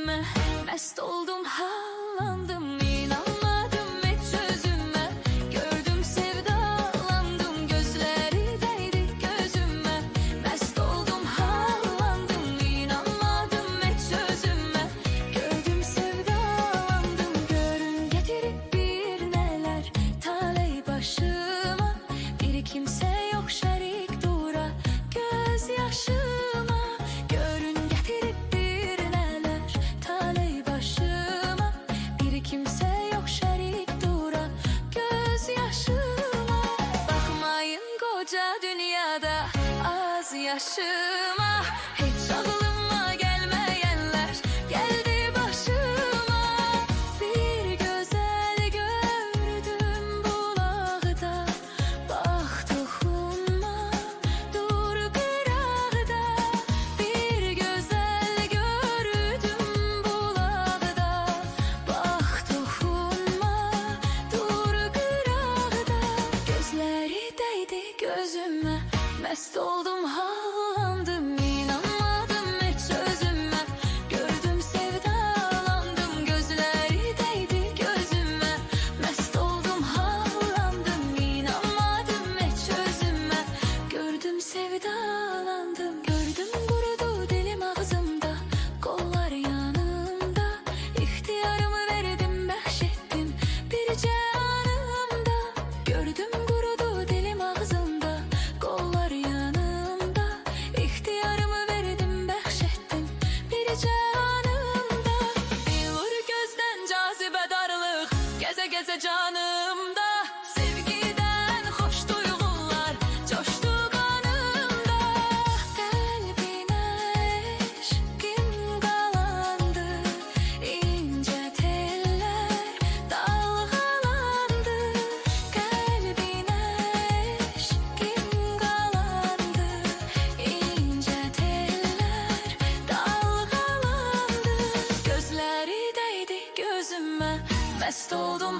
gözüme. Mest oldum, hallandım, inanmadım hiç özüme. Gördüm, sevdalandım, gözleri değdi gözüme. Mest oldum, hallandım, inanmadım hiç özüme. Gördüm, sevdalandım, görün getirip bir neler taley başıma. Bir kimse yok şerik dura gözyaşıma. Görün getirip bir neler taley başıma. Bir kimse yok şerik dura gözyaşıma. Bakmayın koca dünyada az yaşıma. Hiç aklıma gelmeyenler geldi başıma. Bir güzel gördüm bulakta, bak dokunma dur kırağda. Bir güzel gördüm bulakta, bak dokunma dur kırağda. Gözleri değdi gözüme, mest oldum, hallandım, inanmadım hiç özüme. Gördüm, sevdalandım, gözleri değdi gözüme. Mest oldum, hallandım, inanmadım hiç özüme. Gördüm, sevdalandım, gördüm kurudu dilim ağzımda, kollar yanımda. İhtiyarımı verdim, bahşettim birce anımda. Gördüm, kurudu dilim ağzımda, kollar yanımda. İhtiyarımı verdim, bahşettim birce anımda. Bir vur gözden cazibe darlık, geze geze canımda. Sevgiden hoş duygular coştu kanımda. Kalbine eşkim kalandı, ince teller dalgalandı. Kalbine eşkim kalandı, ince teller dalgalandı. Gözleri değdi gözüme, mest oldum,